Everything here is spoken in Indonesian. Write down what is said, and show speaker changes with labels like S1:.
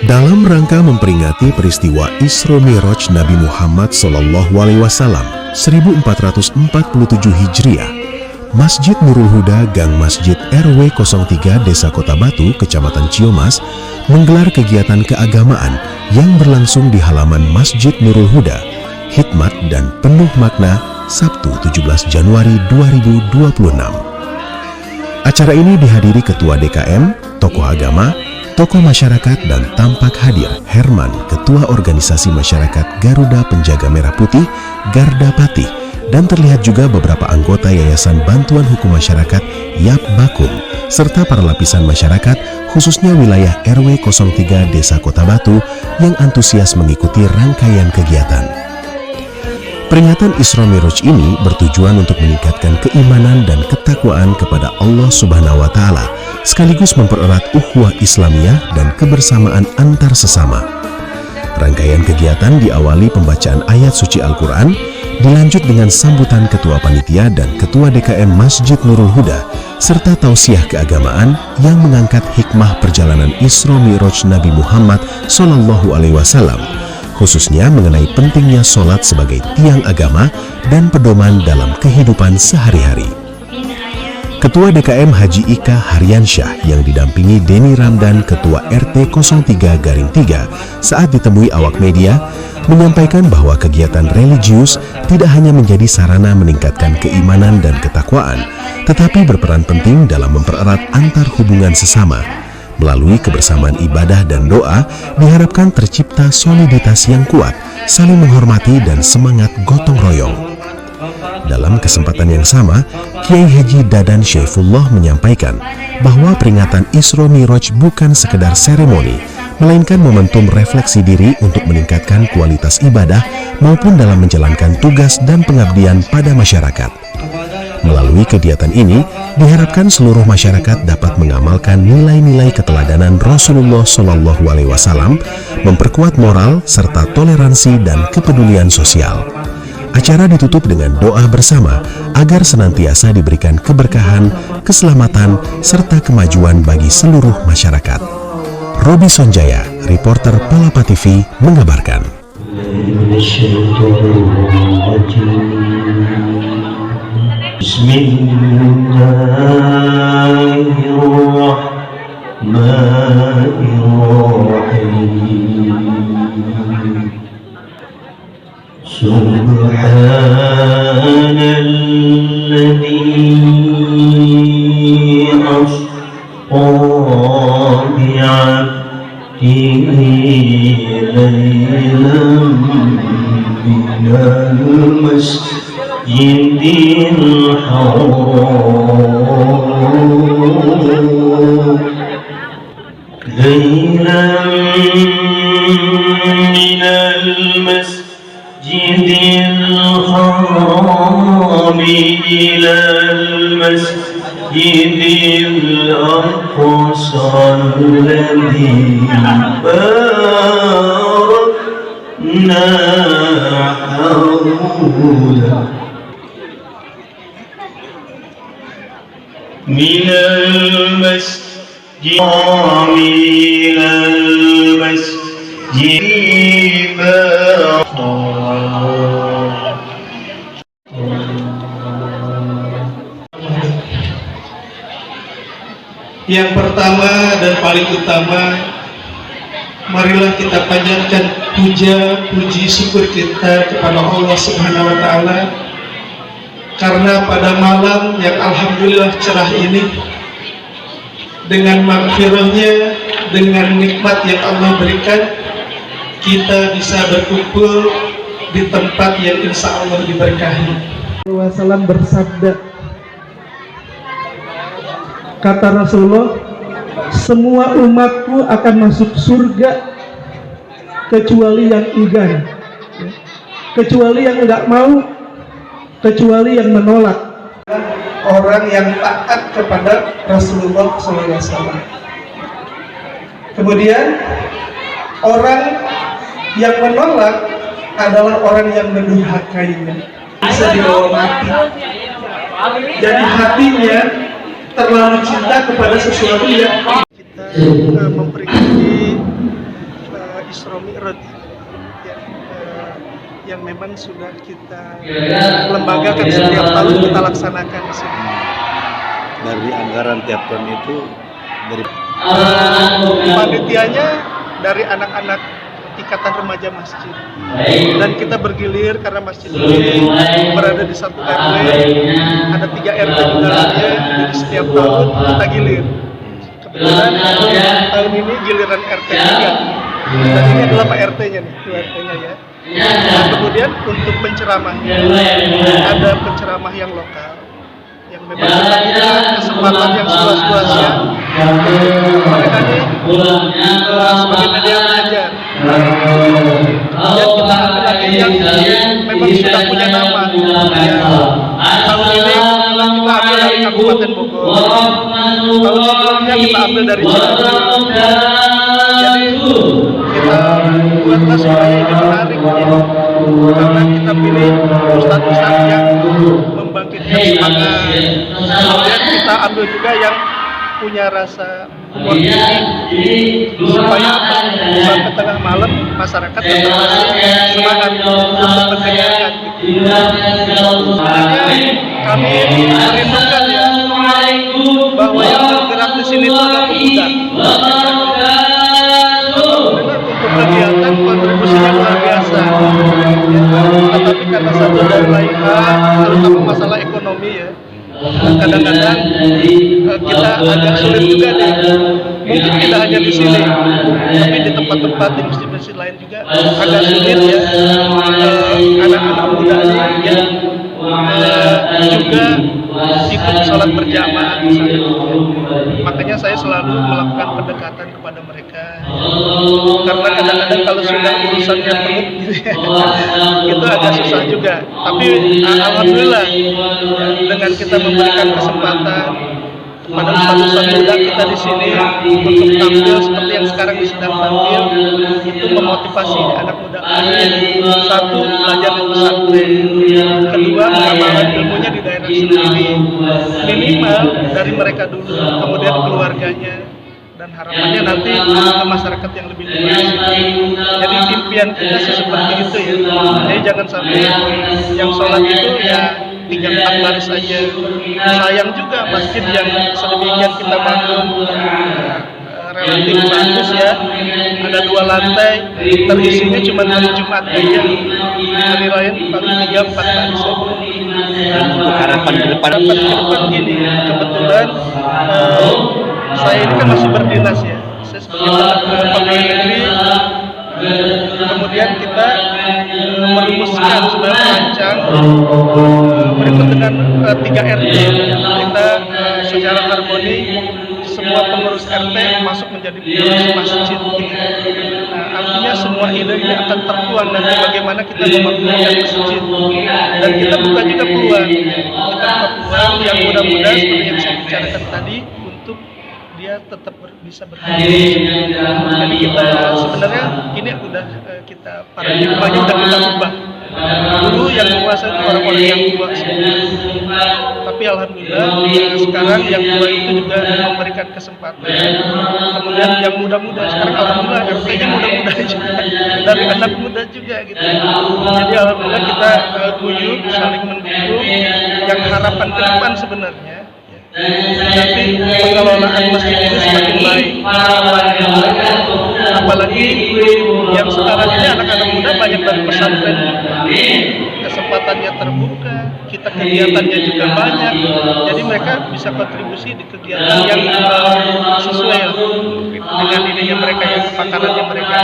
S1: Dalam rangka memperingati peristiwa Isra Mi'raj Nabi Muhammad SAW 1447 Hijriah, Masjid Nurul Huda Gang Masjid RW 03 Desa Kota Batu, Kecamatan Ciumas, menggelar kegiatan keagamaan yang berlangsung di halaman Masjid Nurul Huda, hikmat dan penuh makna, Sabtu 17 Januari 2026. Acara ini dihadiri Ketua DKM, tokoh agama, tokoh masyarakat, dan tampak hadir Herman, Ketua Organisasi Masyarakat Garuda Penjaga Merah Putih, Garda Patih, dan terlihat juga beberapa anggota Yayasan Bantuan Hukum Masyarakat YAP Bakum, serta para lapisan masyarakat, khususnya wilayah RW 03 Desa Kota Batu yang antusias mengikuti rangkaian kegiatan. Peringatan Isra Mi'raj ini bertujuan untuk meningkatkan keimanan dan ketakwaan kepada Allah Subhanahu wa Ta'ala, sekaligus mempererat ukhuwah Islamiyah dan kebersamaan antar sesama. Rangkaian kegiatan diawali pembacaan ayat suci Al-Quran, dilanjut dengan sambutan Ketua Panitia dan Ketua DKM Masjid Nurul Huda, serta tausiah keagamaan yang mengangkat hikmah perjalanan Isra Mi'raj Nabi Muhammad SAW, khususnya mengenai pentingnya sholat sebagai tiang agama dan pedoman dalam kehidupan sehari-hari. Ketua DKM Haji Ika Haryansyah yang didampingi Denny Ramdan, Ketua RT 03/3, saat ditemui awak media, menyampaikan bahwa kegiatan religius tidak hanya menjadi sarana meningkatkan keimanan dan ketakwaan, tetapi berperan penting dalam mempererat antar hubungan sesama. Melalui kebersamaan ibadah dan doa, diharapkan tercipta soliditas yang kuat, saling menghormati, dan semangat gotong royong. Dalam kesempatan yang sama, Kiai Haji Dadan Syaifullah menyampaikan bahwa peringatan Isra Mi'raj bukan sekedar seremoni, melainkan momentum refleksi diri untuk meningkatkan kualitas ibadah maupun dalam menjalankan tugas dan pengabdian pada masyarakat. Melalui kegiatan ini, diharapkan seluruh masyarakat dapat mengamalkan nilai-nilai keteladanan Rasulullah SAW, memperkuat moral serta toleransi dan kepedulian sosial. Acara ditutup dengan doa bersama agar senantiasa diberikan keberkahan, keselamatan, serta kemajuan bagi seluruh masyarakat. Robi Sonjaya, reporter Palapa TV, mengabarkan.
S2: Bismillahirrahmanirrahim. Subhanalladzi asqa bi'abdihi laylan minal masjidil haram laylan minal masjidil haram ila al-masjidil aqsa alladhi barakna hawlahu minal masjidil haram ila al-masjidil
S3: Yang pertama dan paling utama, marilah kita panjatkan puja, puji, syukur kita kepada Allah Subhanahu wa Ta'ala, karena pada malam yang alhamdulillah cerah ini, dengan maghfirahnya, dengan nikmat yang Allah berikan, kita bisa berkumpul di tempat yang insya Allah diberkahi. Wasallam bersabda, Kata Rasulullah, semua umatku akan masuk surga kecuali yang enggan, kecuali yang enggak mau, kecuali yang menolak. Orang yang taat kepada Rasulullah SAW. Kemudian orang yang menolak adalah orang yang mendurhakainya, bisa dibawa mati. Jadi hatinya terlalu cinta kepada sesuatu yang kita memperingati Isra Mi'raj yang memang sudah kita lembagakan setiap tahun kita laksanakan di sini.
S4: Dari anggaran tiap tahun itu dari
S3: panitianya dari anak-anak ikatan remaja masjid, dan kita bergilir karena masjid ini berada di satu RW, ada 3 RT di dalamnya, jadi setiap tahun kita gilir. Kebetulan tahun ini giliran RT 3, dan ini adalah Pak RT-nya nih, RT-nya ya. Nah, kemudian untuk penceramahnya ada penceramah yang lokal yang memang kita punya kesempatan yang seluas-luasnya. Mereka ini sebagai media belajar. Kemudian kita ambil lagi yang memang sudah punya nama. Ya, tahun ini kita ambil dari Kabupaten Bogor. Tahun sebelumnya kita ambil dari Cirebon. Jadi kita buatlah supaya ini menarik ya. Karena kita pilih ustadz-ustadz yang membangkitkan semangat. Kemudian kita ambil juga yang punya rasa humor tinggi supaya sampai tengah malam masyarakat tetap masih semangat untuk berkegiatan gitu. Sebenarnya kami merindukan ya bahwa yang bergerak di sini itu adalah pemuda. Untuk kegiatan kontribusinya luar biasa. Tetapi karena satu dan lain hal, terutama masalah ekonomi ya, kadang-kadang kita agak sulit juga nih. Mungkin tidak hanya di sini, tapi di tempat-tempat di masjid-masjid lain juga agak sulit ya. Anak-anak muda yang juga ikut sholat berjamaah misalnya. Makanya saya selalu melakukan pendekatan kepada mereka, karena kadang-kadang kalau sudah urusannya perut gitu ya, itu agak susah juga. Tapi alhamdulillah ya, dengan kita memberikan kesempatan kepada ustadz muda kita di sini untuk tampil seperti yang sekarang sedang tampil, itu memotivasi anak muda ini, satu, belajar di pesantren, kedua, mengamalkan ilmunya di daerah sendiri, minimal dari mereka dulu, kemudian keluarganya, dan harapannya nanti ke masyarakat yang lebih luas. Jadi impian kita sih seperti itu ya. Jadi jangan sampai yang sholat itu ya 3-4 baris saja. Sayang juga masjid yang sedemikian kita bangun relatif bagus ya, ada 2 lantai, terisinya cuma hari Jumat aja, hari lain paling 3-4 baris saja.
S4: harapan ke depan
S3: Gini, kebetulan saya ini kan masih berdinas ya, saya sebagai pegawai negeri. Kemudian kita merumuskan sebenarnya merancang berikut dengan 3 RT kita secara harmoni semua pengurus RT masuk menjadi pengurus masjid. Nah, artinya semua ide ini akan tertuang nanti bagaimana kita memakmurkan masjid, dan kita buka juga peluang, yang mudah-mudahan seperti yang saya bicarakan tadi untuk dia tetap bisa berkontribusi. Jadi kita sebenarnya ini udah kita paradigmanya udah kita ubah. Dulu yang menguasai itu orang-orang yang tua semua. Tapi alhamdulillah sekarang yang tua itu juga memberikan kesempatan. Kemudian yang muda-muda sekarang alhamdulillah RT-nya muda-muda juga, dari anak muda juga gitu. Jadi alhamdulillah kita guyup saling mendukung. Yang harapan ke depan sebenarnya nanti pengelolaan masjid ini semakin baik. Apalagi yang sekarang ini anak-anak muda banyak dari pesantren, kesempatannya terbuka, kita kegiatannya juga banyak, jadi mereka bisa kontribusi di kegiatan yang sesuai dengan ininya mereka, yang kepakanannya mereka.